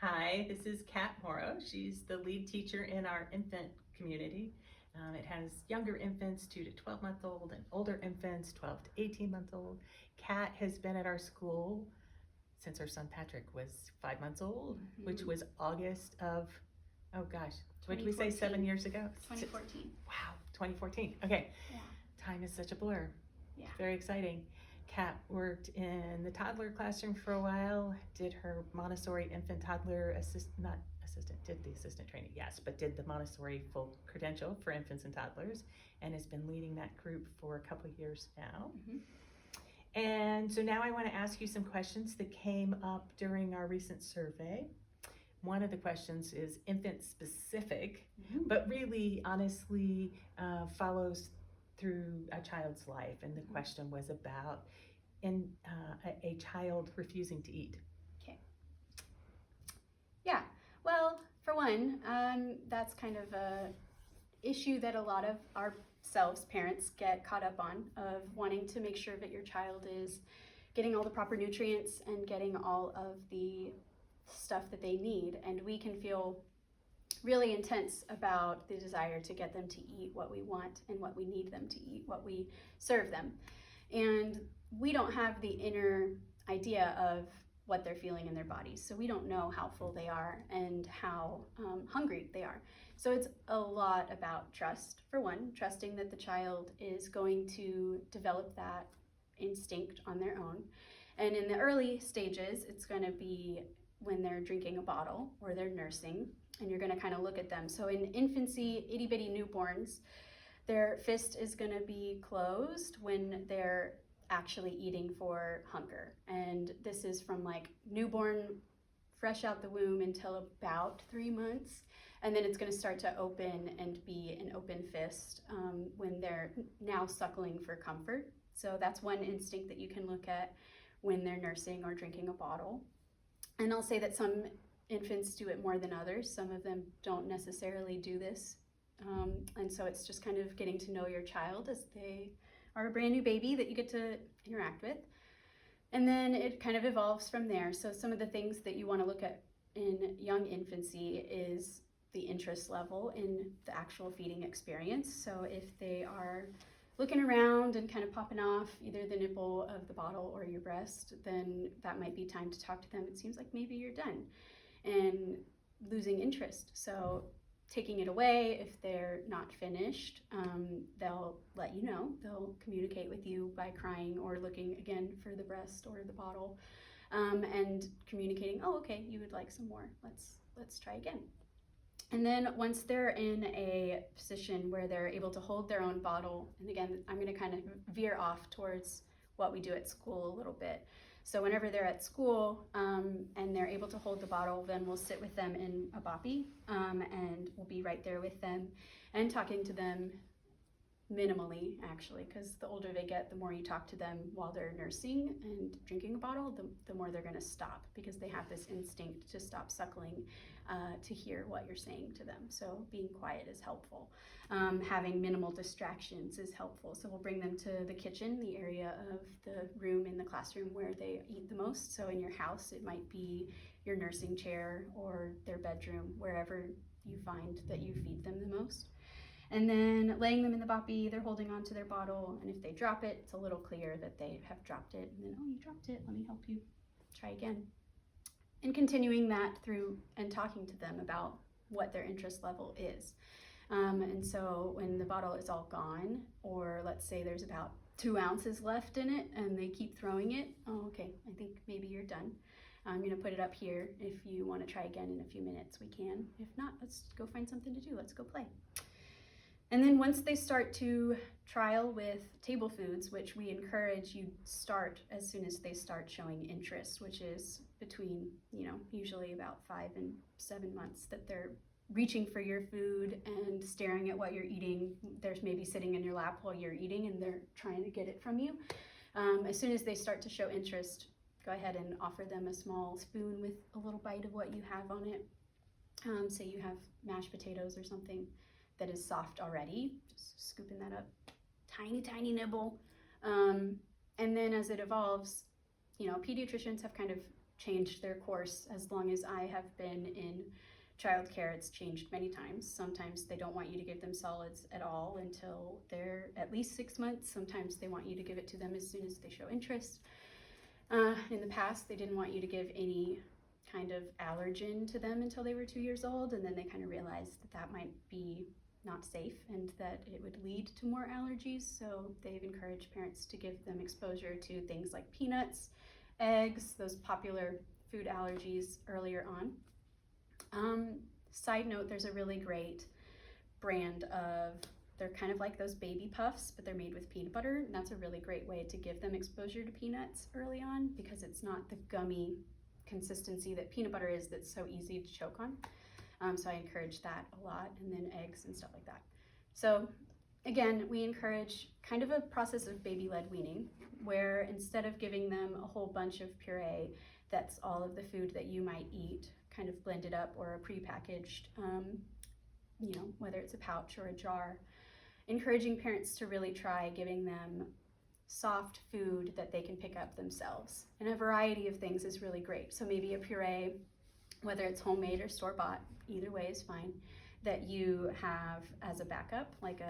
Hi, this is Kat Morrow. She's the lead teacher in our infant community. It has younger infants, 2 to 12-month-old, and older infants, 12 to 18-month-old. Kat has been at our school since her son Patrick was 5 months old, which was August of, oh gosh, what did we say, 7 years ago? 2014. Wow, 2014. Okay. Yeah. Time is such a blur. Yeah. Very exciting. Kat worked in the toddler classroom for a while, did her Montessori infant toddler did the assistant training, yes, but did the Montessori full credential for infants and toddlers, and has been leading that group for a couple of years now. And so now I want to ask you some questions that came up during our recent survey. One of the questions is infant specific, but really honestly follows through a child's life. And the question was about a child refusing to eat. Okay. Yeah, well, for one, that's kind of a issue that a lot of ourselves, parents, get caught up on, of wanting to make sure that your child is getting all the proper nutrients and getting all of the stuff that they need. And we can feel really intense about the desire to get them to eat what we want and what we need them to eat, what we serve them. And we don't have the inner idea of what they're feeling in their bodies. So we don't know how full they are and how hungry they are. So it's a lot about trust. For one, trusting that the child is going to develop that instinct on their own. And in the early stages, it's going to be when they're drinking a bottle or they're nursing, and you're going to kind of look at them. So in infancy, itty bitty newborns, their fist is going to be closed when they're actually eating for hunger. And this is from like newborn, fresh out the womb, until about 3 months. And then it's going to start to open and be an open fist when they're now suckling for comfort. So that's one instinct that you can look at when they're nursing or drinking a bottle. And I'll say that some infants do it more than others. Some of them don't necessarily do this. And so it's just kind of getting to know your child as they are a brand new baby that you get to interact with. And then it kind of evolves from there. So some of the things that you want to look at in young infancy is the interest level in the actual feeding experience. So if they are looking around and kind of popping off either the nipple of the bottle or your breast, then that might be time to talk to them. It seems like maybe you're done. And losing interest. So taking it away if they're not finished, they'll let you know. They'll communicate with you by crying or looking again for the breast or the bottle, and communicating, oh, okay, you would like some more. Let's try again. And then once they're in a position where they're able to hold their own bottle, and again, I'm going to kind of veer off towards what we do at school a little bit. So whenever they're at school and they're able to hold the bottle, then we'll sit with them in a boppy and we'll be right there with them and talking to them minimally, actually, because the older they get, the more you talk to them while they're nursing and drinking a bottle, the more they're going to stop, because they have this instinct to stop suckling to hear what you're saying to them. So being quiet is helpful. Having minimal distractions is helpful. So we'll bring them to the kitchen, the area of the room in the classroom where they eat the most. So in your house, it might be your nursing chair or their bedroom, wherever you find that you feed them the most. And then laying them in the boppy, they're holding on to their bottle, and if they drop it, it's a little clear that they have dropped it. And then, oh, you dropped it, let me help you. Try again. And continuing that through and talking to them about what their interest level is. And so when the bottle is all gone, or let's say there's about 2 ounces left in it and they keep throwing it, oh, okay, I think maybe you're done. I'm going to put it up here. If you want to try again in a few minutes, we can. If not, let's go find something to do. Let's go play. And then once they start to trial with table foods, which we encourage you start as soon as they start showing interest, which is between, usually about 5 and 7 months, that they're reaching for your food and staring at what you're eating. There's maybe sitting in your lap while you're eating and they're trying to get it from you. As soon as they start to show interest, go ahead and offer them a small spoon with a little bite of what you have on it. Say you have mashed potatoes or something that is soft already, just scooping that up, tiny nibble. And then as it evolves, pediatricians have kind of changed their course. As long as I have been in childcare, it's changed many times. Sometimes they don't want you to give them solids at all until they're at least 6 months. Sometimes they want you to give it to them as soon as they show interest. In the past, they didn't want you to give any kind of allergen to them until they were 2 years old, and then they kind of realized that that might be not safe and that it would lead to more allergies. So they've encouraged parents to give them exposure to things like peanuts, eggs, those popular food allergies earlier on. Side note, there's a really great brand of, they're kind of like those baby puffs, but they're made with peanut butter, and that's a really great way to give them exposure to peanuts early on, because it's not the gummy consistency that peanut butter is that's so easy to choke on. So I encourage that a lot, and then eggs and stuff like that. So again, we encourage kind of a process of baby-led weaning, where instead of giving them a whole bunch of puree that's all of the food that you might eat, kind of blended up, or a prepackaged, whether it's a pouch or a jar, encouraging parents to really try giving them soft food that they can pick up themselves. And a variety of things is really great. So maybe a puree, whether it's homemade or store-bought, either way is fine, that you have as a backup, like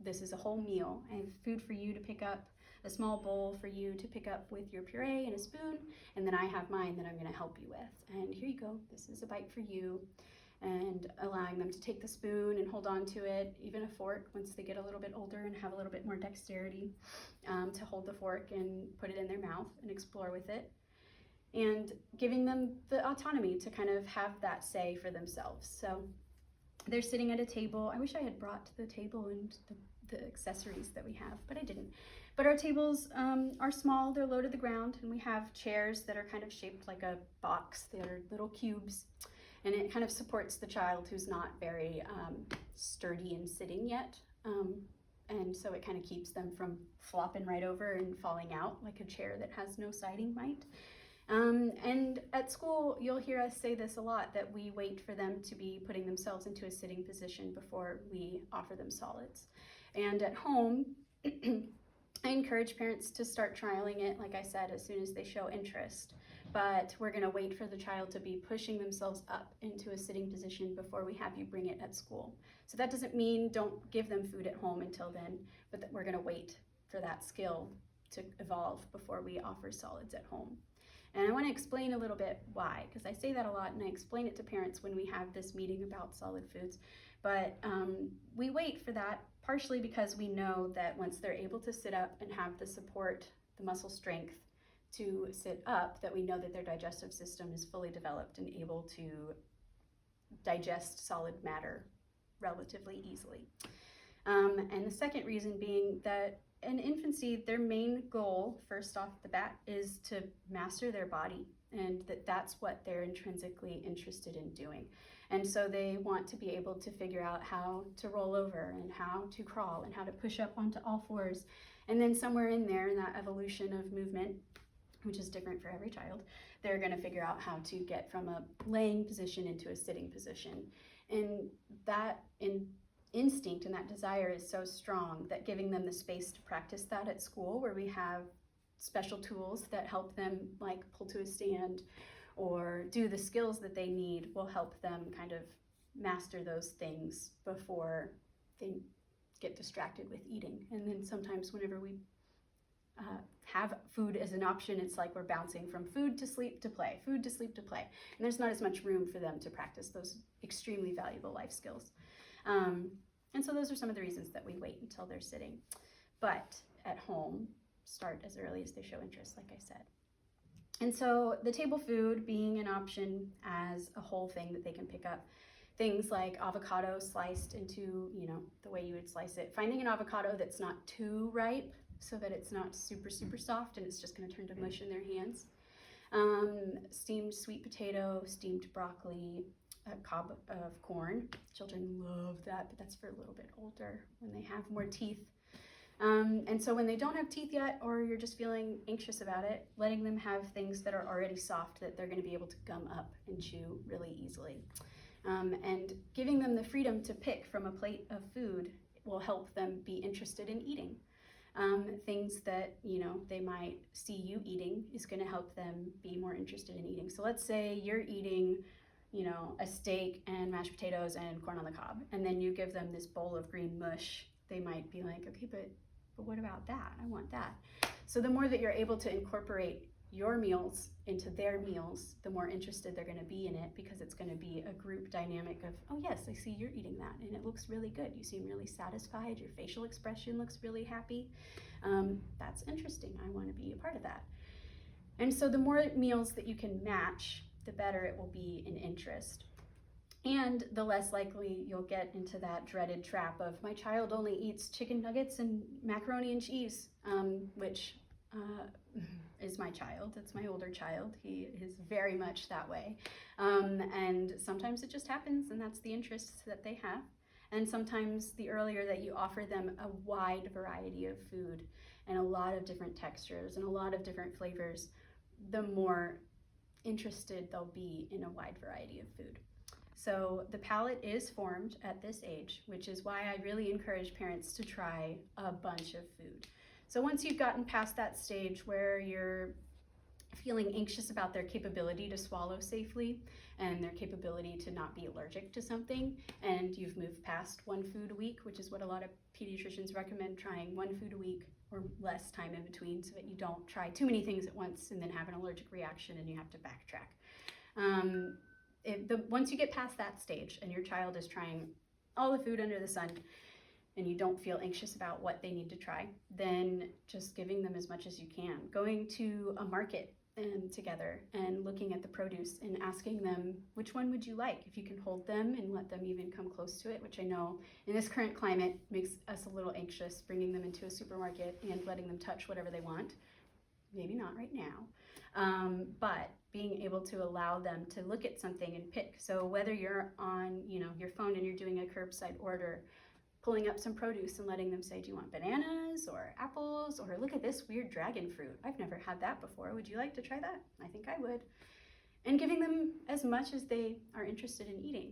this is a whole meal. I have food for you to pick up, a small bowl for you to pick up with your puree and a spoon, and then I have mine that I'm going to help you with. And here you go, this is a bite for you. And allowing them to take the spoon and hold on to it, even a fork once they get a little bit older and have a little bit more dexterity, to hold the fork and put it in their mouth and explore with it. And giving them the autonomy to kind of have that say for themselves. So they're sitting at a table. I wish I had brought the table and the accessories that we have, but I didn't. But our tables are small, they're low to the ground, and we have chairs that are kind of shaped like a box. They're little cubes, and it kind of supports the child who's not very sturdy in sitting yet. And so it kind of keeps them from flopping right over and falling out like a chair that has no siding might. And at school, you'll hear us say this a lot, that we wait for them to be putting themselves into a sitting position before we offer them solids. And at home, I encourage parents to start trialing it, like I said, as soon as they show interest. But we're going to wait for the child to be pushing themselves up into a sitting position before we have you bring it at school. So that doesn't mean don't give them food at home until then, but that we're going to wait for that skill to evolve before we offer solids at home. And I want to explain a little bit why, because I say that a lot and I explain it to parents when we have this meeting about solid foods. But we wait for that partially because we know that once they're able to sit up and have the support, the muscle strength to sit up, that we know that their digestive system is fully developed and able to digest solid matter relatively easily. And the second reason being that in infancy, their main goal, first off the bat, is to master their body, and that's what they're intrinsically interested in doing. And so they want to be able to figure out how to roll over and how to crawl and how to push up onto all fours. And then somewhere in there, in that evolution of movement, which is different for every child, they're going to figure out how to get from a laying position into a sitting position. And that instinct and that desire is so strong that giving them the space to practice that at school, where we have special tools that help them, like pull to a stand or do the skills that they need, will help them kind of master those things before they get distracted with eating. And then sometimes whenever we have food as an option, it's like we're bouncing from food to sleep to play, food to sleep to play. And there's not as much room for them to practice those extremely valuable life skills. And so those are some of the reasons that we wait until they're sitting. But at home, start as early as they show interest, like I said. And so the table food being an option as a whole thing that they can pick up, things like avocado sliced into, the way you would slice it. Finding an avocado that's not too ripe so that it's not super, super soft and it's just going to turn to mush in their hands. Steamed sweet potato, steamed broccoli, a cob of corn. Children love that, but that's for a little bit older when they have more teeth. And so when they don't have teeth yet, or you're just feeling anxious about it, letting them have things that are already soft that they're going to be able to gum up and chew really easily. And giving them the freedom to pick from a plate of food will help them be interested in eating. things that, they might see you eating is going to help them be more interested in eating. So let's say you're eating, a steak and mashed potatoes and corn on the cob, and then you give them this bowl of green mush. They might be like, okay, but what about that? I want that. So the more that you're able to incorporate your meals into their meals, the more interested they're going to be in it, because it's going to be a group dynamic of, oh yes, I see you're eating that and it looks really good. You seem really satisfied. Your facial expression looks really happy. That's interesting. I want to be a part of that. And so the more meals that you can match, the better it will be in interest. And the less likely you'll get into that dreaded trap of, my child only eats chicken nuggets and macaroni and cheese, which is my child. It's my older child. He is very much that way. And sometimes it just happens, and that's the interests that they have. And sometimes the earlier that you offer them a wide variety of food and a lot of different textures and a lot of different flavors, the more interested they'll be in a wide variety of food. So the palate is formed at this age, which is why I really encourage parents to try a bunch of food. So once you've gotten past that stage where you're feeling anxious about their capability to swallow safely and their capability to not be allergic to something, and you've moved past one food a week, which is what a lot of pediatricians recommend, trying one food a week or less time in between, so that you don't try too many things at once and then have an allergic reaction and you have to backtrack. Once you get past that stage and your child is trying all the food under the sun and you don't feel anxious about what they need to try, then just giving them as much as you can. Going to a market together and looking at the produce and asking them, which one would you like? If you can hold them and let them even come close to it, which I know in this current climate makes us a little anxious, bringing them into a supermarket and letting them touch whatever they want. Maybe not right now, but being able to allow them to look at something and pick. So whether you're on your phone and you're doing a curbside order, pulling up some produce and letting them say, do you want bananas or apples, or look at this weird dragon fruit. I've never had that before. Would you like to try that? I think I would. And giving them as much as they are interested in eating.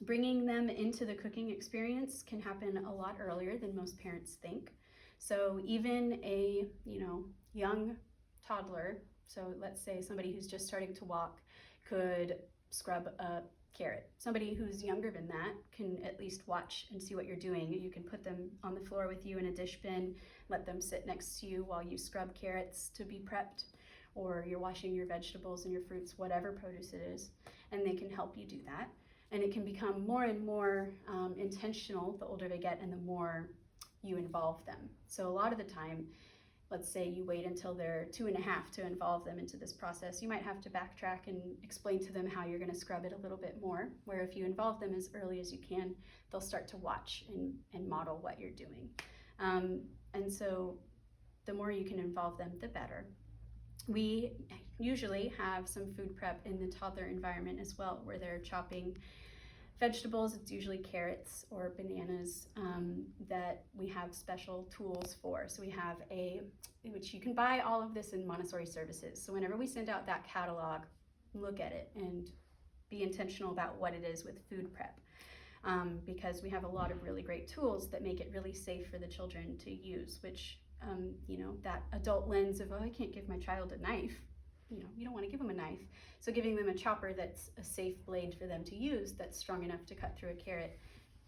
Bringing them into the cooking experience can happen a lot earlier than most parents think. So even a, young toddler, so let's say somebody who's just starting to walk, could scrub a carrot. Somebody who's younger than that can at least watch and see what you're doing. You can put them on the floor with you in a dish bin, let them sit next to you while you scrub carrots to be prepped, or you're washing your vegetables and your fruits, whatever produce it is, and they can help you do that. And it can become more and more intentional the older they get and the more you involve them. So a lot of the time, let's say you wait until they're 2.5 to involve them into this process, you might have to backtrack and explain to them how you're going to scrub it a little bit more, where if you involve them as early as you can, they'll start to watch and model what you're doing. And so the more you can involve them, the better. We usually have some food prep in the toddler environment as well, where they're chopping vegetables. It's usually carrots or bananas that we have special tools for. So we have which you can buy all of this in Montessori Services. So whenever we send out that catalog, look at it and be intentional about what it is with food prep. Because we have a lot of really great tools that make it really safe for the children to use, which, that adult lens of, oh, I can't give my child a knife. You don't want to give them a knife. So giving them a chopper that's a safe blade for them to use, that's strong enough to cut through a carrot,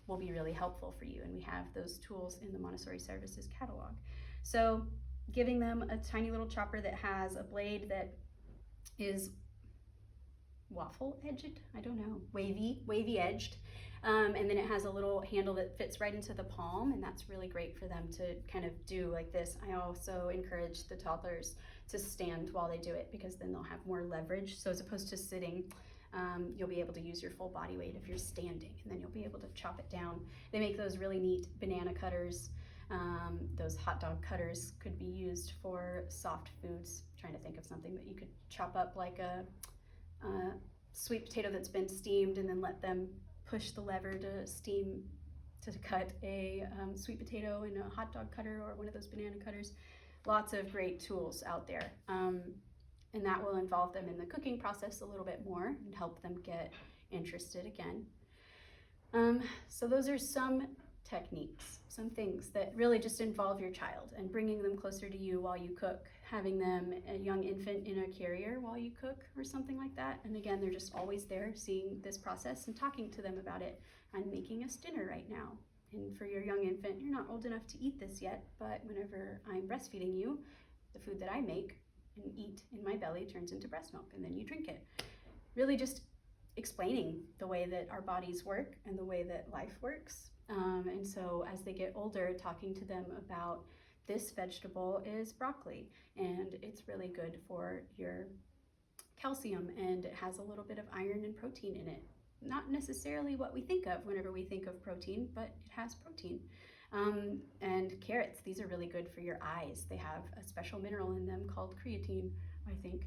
will be really helpful for you. And we have those tools in the Montessori Services catalog. So giving them a tiny little chopper that has a blade that is waffle-edged, wavy edged. And then it has a little handle that fits right into the palm, and that's really great for them to kind of do like this. I also encourage the toddlers to stand while they do it, because then they'll have more leverage. So as opposed to sitting, you'll be able to use your full body weight if you're standing, and then you'll be able to chop it down. They make those really neat banana cutters. Those hot dog cutters could be used for soft foods. I'm trying to think of something that you could chop up, like a sweet potato that's been steamed, and then let them push the lever to cut a sweet potato in a hot dog cutter or one of those banana cutters. Lots of great tools out there. And that will involve them in the cooking process a little bit more and help them get interested again. So those are some techniques, some things that really just involve your child and bringing them closer to you while you cook, having them, a young infant, in a carrier while you cook or something like that. And again, they're just always there seeing this process and talking to them about it. I'm making us dinner right now. And for your young infant, you're not old enough to eat this yet, but whenever I'm breastfeeding you, the food that I make and eat in my belly turns into breast milk, and then you drink it. Really just explaining the way that our bodies work and the way that life works. And so as they get older, talking to them about this vegetable is broccoli, and it's really good for your calcium, and it has a little bit of iron and protein in it. Not necessarily what we think of whenever we think of protein, but it has protein. And carrots, these are really good for your eyes. They have a special mineral in them called creatine, I think.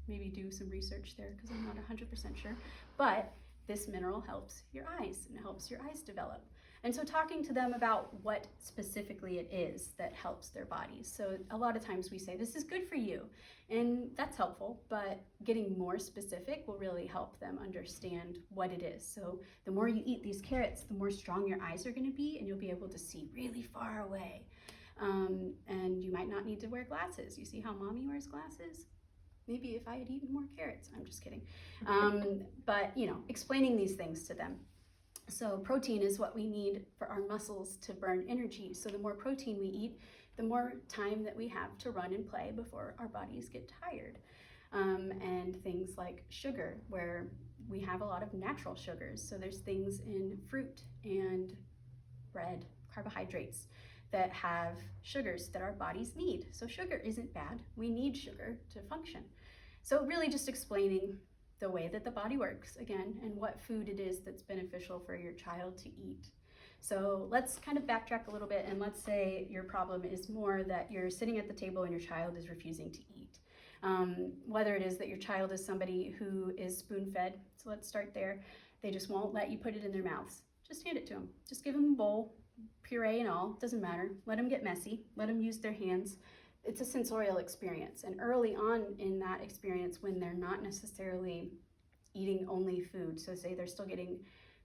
Maybe do some research there because I'm not 100% sure. But this mineral helps your eyes and helps your eyes develop. And so talking to them about what specifically it is that helps their bodies. So a lot of times we say, this is good for you, and that's helpful, but getting more specific will really help them understand what it is. So the more you eat these carrots, the more strong your eyes are going to be, and you'll be able to see really far away. And you might not need to wear glasses. You see how mommy wears glasses? Maybe if I had eaten more carrots. I'm just kidding. But, explaining these things to them. So protein is what we need for our muscles to burn energy. So the more protein we eat, the more time that we have to run and play before our bodies get tired. And things like sugar, where we have a lot of natural sugars. So there's things in fruit and bread, carbohydrates, that have sugars that our bodies need. So sugar isn't bad. We need sugar to function. So really just explaining the way that the body works, again, and what food it is that's beneficial for your child to eat. So let's kind of backtrack a little bit, and let's say your problem is more that you're sitting at the table and your child is refusing to eat. Whether it is that your child is somebody who is spoon-fed, so let's start there. They just won't let you put it in their mouths. Just hand it to them. Just give them a bowl, puree and all, doesn't matter. Let them get messy. Let them use their hands. It's a sensorial experience. And early on in that experience, when they're not necessarily eating only food, so say they're still getting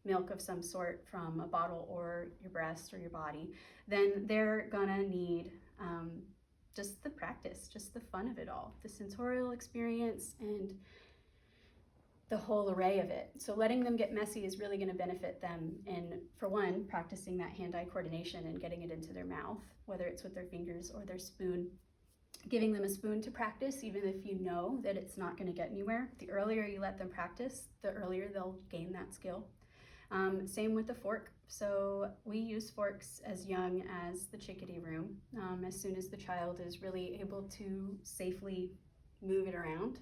milk of some sort from a bottle or your breast or your body, then they're gonna need just the practice, just the fun of it all, the sensorial experience and the whole array of it. So letting them get messy is really going to benefit them in, for one, practicing that hand-eye coordination and getting it into their mouth, whether it's with their fingers or their spoon. Giving them a spoon to practice, even if you know that it's not going to get anywhere. The earlier you let them practice, the earlier they'll gain that skill. Same with the fork. So we use forks as young as the chickadee room. As soon as the child is really able to safely move it around,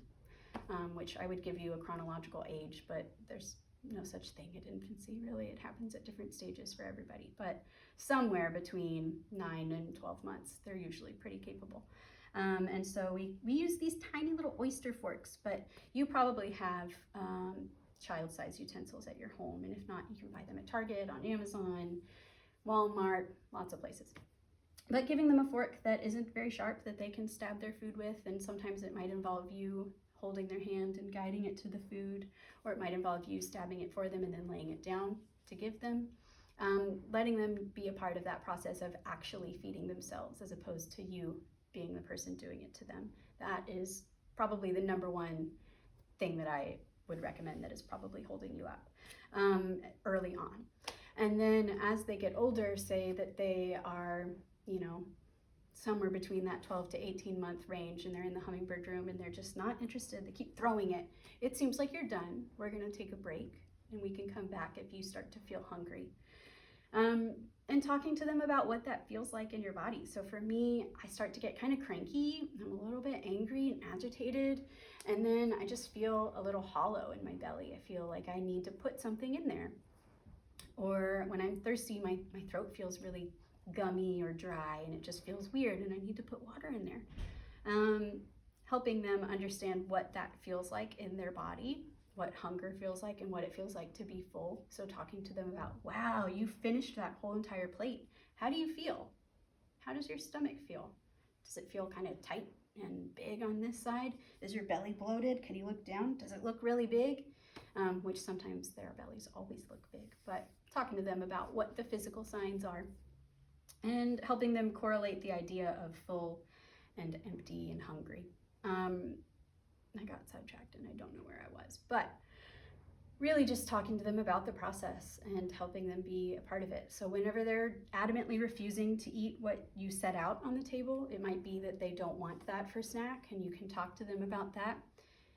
which I would give you a chronological age, but there's no such thing at infancy, really. It happens at different stages for everybody, but somewhere between 9 and 12 months, they're usually pretty capable. And so we use these tiny little oyster forks, but you probably have child-sized utensils at your home, and if not, you can buy them at Target, on Amazon, Walmart, lots of places. But giving them a fork that isn't very sharp, that they can stab their food with, and sometimes it might involve you holding their hand and guiding it to the food, or it might involve you stabbing it for them and then laying it down to give them. Letting them be a part of that process of actually feeding themselves as opposed to you being the person doing it to them. That is probably the number one thing that I would recommend that is probably holding you up early on. And then as they get older, say that they are, somewhere between that 12 to 18 month range, and they're in the hummingbird room and they're just not interested, they keep throwing it. It seems like you're done. We're gonna take a break and we can come back if you start to feel hungry. And talking to them about what that feels like in your body. So for me, I start to get kind of cranky. I'm a little bit angry and agitated. And then I just feel a little hollow in my belly. I feel like I need to put something in there. Or when I'm thirsty, my throat feels really gummy or dry and it just feels weird and I need to put water in there. Helping them understand what that feels like in their body, what hunger feels like and what it feels like to be full. So talking to them about, wow, you finished that whole entire plate. How do you feel? How does your stomach feel? Does it feel kind of tight and big on this side? Is your belly bloated? Can you look down? Does it look really big? which sometimes their bellies always look big, but talking to them about what the physical signs are and helping them correlate the idea of full and empty and hungry. I got sidetracked and I don't know where I was, but really just talking to them about the process and helping them be a part of it. So whenever they're adamantly refusing to eat what you set out on the table, it might be that they don't want that for snack, and you can talk to them about that.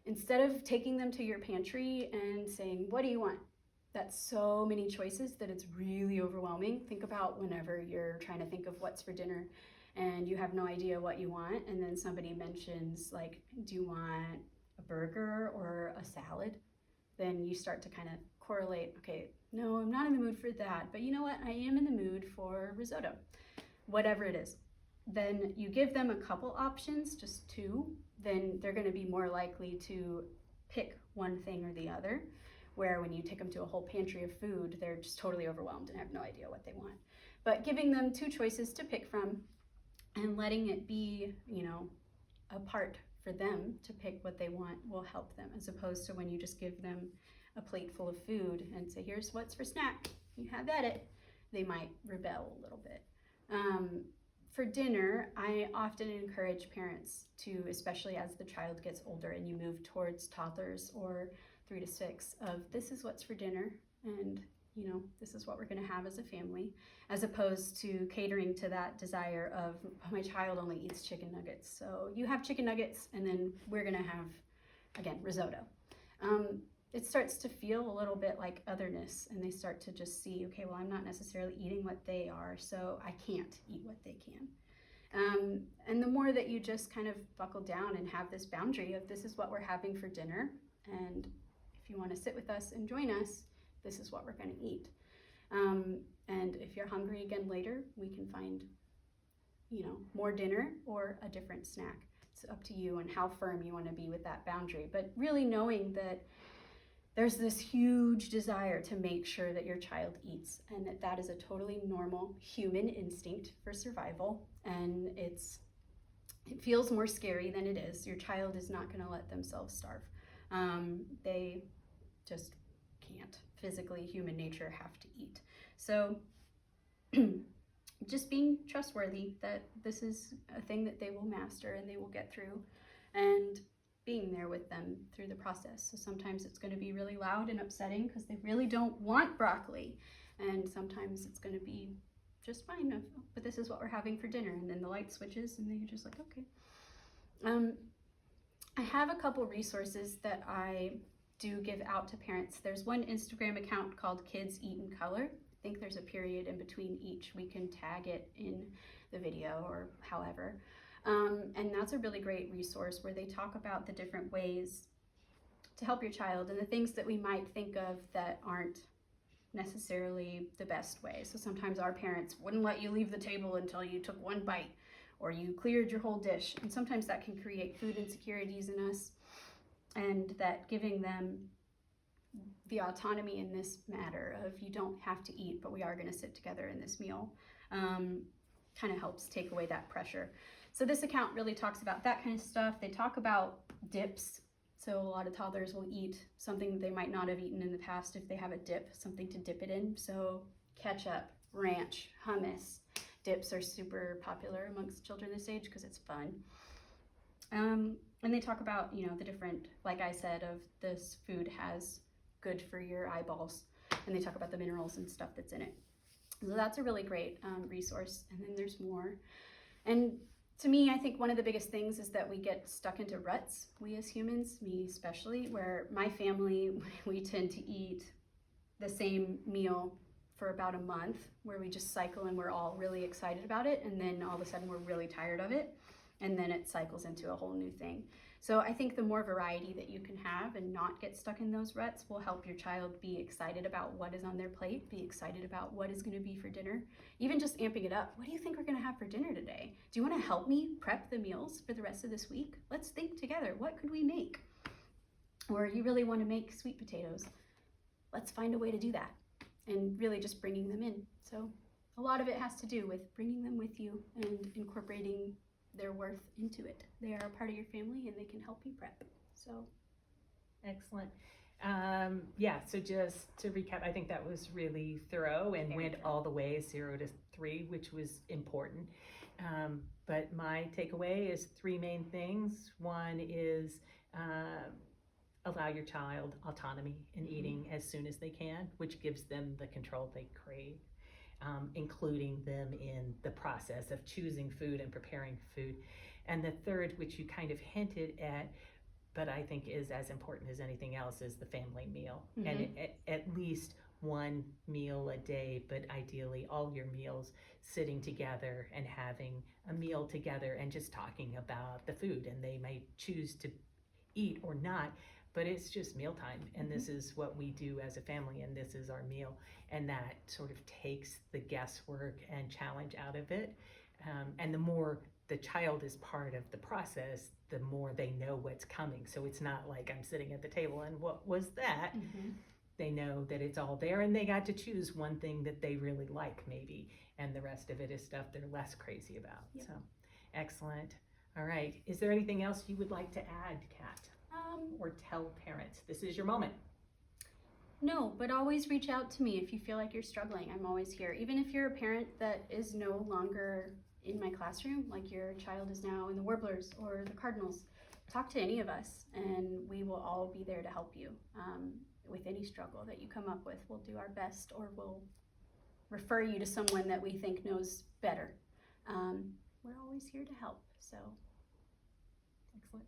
Instead of taking them to your pantry and saying, what do you want? That's so many choices that it's really overwhelming. Think about whenever you're trying to think of what's for dinner and you have no idea what you want, and then somebody mentions, like, do you want a burger or a salad? Then you start to kind of correlate, okay, no, I'm not in the mood for that, but you know what, I am in the mood for risotto, whatever it is. Then you give them a couple options, just two, then they're gonna be more likely to pick one thing or the other, where when you take them to a whole pantry of food, they're just totally overwhelmed and have no idea what they want. But giving them two choices to pick from and letting it be, a part for them to pick what they want will help them, as opposed to when you just give them a plate full of food and say, here's what's for snack, you have at it, they might rebel a little bit. For dinner, I often encourage parents to, especially as the child gets older and you move towards toddlers or 3 to 6, of this is what's for dinner, and this is what we're going to have as a family, as opposed to catering to that desire of, my child only eats chicken nuggets, so you have chicken nuggets and then we're going to have, again, risotto. It starts to feel a little bit like otherness, and they start to just see, okay, well, I'm not necessarily eating what they are, so I can't eat what they can. And the more that you just kind of buckle down and have this boundary of, this is what we're having for dinner, and if you want to sit with us and join us, this is what we're going to eat. And if you're hungry again later, we can find, more dinner or a different snack. It's up to you and how firm you want to be with that boundary. But really knowing that there's this huge desire to make sure that your child eats, and that is a totally normal human instinct for survival. And it feels more scary than it is. Your child is not going to let themselves starve. They just can't. Physically, human nature have to eat. So just being trustworthy that this is a thing that they will master and they will get through, and being there with them through the process. So sometimes it's going to be really loud and upsetting because they really don't want broccoli, and sometimes it's going to be just fine, but this is what we're having for dinner, and then the light switches and then you're just like, okay. I have a couple resources that I do give out to parents. There's one Instagram account called Kids Eat in Color. I think there's a period in between each. We can tag it in the video or however. And that's a really great resource where they talk about the different ways to help your child and the things that we might think of that aren't necessarily the best way. So sometimes our parents wouldn't let you leave the table until you took one bite or you cleared your whole dish. And sometimes that can create food insecurities in us. And that giving them the autonomy in this matter of, you don't have to eat, but we are going to sit together in this meal, kind of helps take away that pressure. So this account really talks about that kind of stuff. They talk about dips. So a lot of toddlers will eat something they might not have eaten in the past if they have a dip, something to dip it in. So ketchup, ranch, hummus. Dips are super popular amongst children this age because it's fun. And they talk about, the different, like I said, of this food has good for your eyeballs, and they talk about the minerals and stuff that's in it. So that's a really great resource. And then there's more. And to me, I think one of the biggest things is that we get stuck into ruts, we as humans, me especially, where my family, we tend to eat the same meal for about a month, where we just cycle and we're all really excited about it, and then all of a sudden we're really tired of it. And then it cycles into a whole new thing. So I think the more variety that you can have and not get stuck in those ruts will help your child be excited about what is on their plate, be excited about what is going to be for dinner, even just amping it up. What do you think we're going to have for dinner today? Do you want to help me prep the meals for the rest of this week? Let's think together. What could we make? Or you really want to make sweet potatoes? Let's find a way to do that. And really just bringing them in. So a lot of it has to do with bringing them with you and incorporating their worth into it. They are a part of your family and they can help you prep. So excellent. Yeah, so just to recap, I think that was really thorough and Very went thorough. all the way 0 to 3, which was important. But my takeaway is 3 main things. One is allow your child autonomy in eating as soon as they can, which gives them the control they crave. Including them in the process of choosing food and preparing food. And the third, which you kind of hinted at, but I think is as important as anything else, is the family meal. And at least one meal a day, but ideally all your meals, sitting together and having a meal together and just talking about the food. And they may choose to eat or not, but it's just mealtime, and this is what we do as a family, and this is our meal, and that sort of takes the guesswork and challenge out of it. And the more the child is part of the process, the more they know what's coming. So it's not like I'm sitting at the table and what was that? They know that it's all there, and they got to choose one thing that they really like, maybe, and the rest of it is stuff they're less crazy about. Yep. So excellent. All right, is there anything else you would like to add, Kat? Or tell parents? This is your moment. No, but always reach out to me if you feel like you're struggling. I'm always here. Even if you're a parent that is no longer in my classroom, like your child is now in the Warblers or the Cardinals, talk to any of us and we will all be there to help you with any struggle that you come up with. We'll do our best, or we'll refer you to someone that we think knows better. We're always here to help. So Excellent.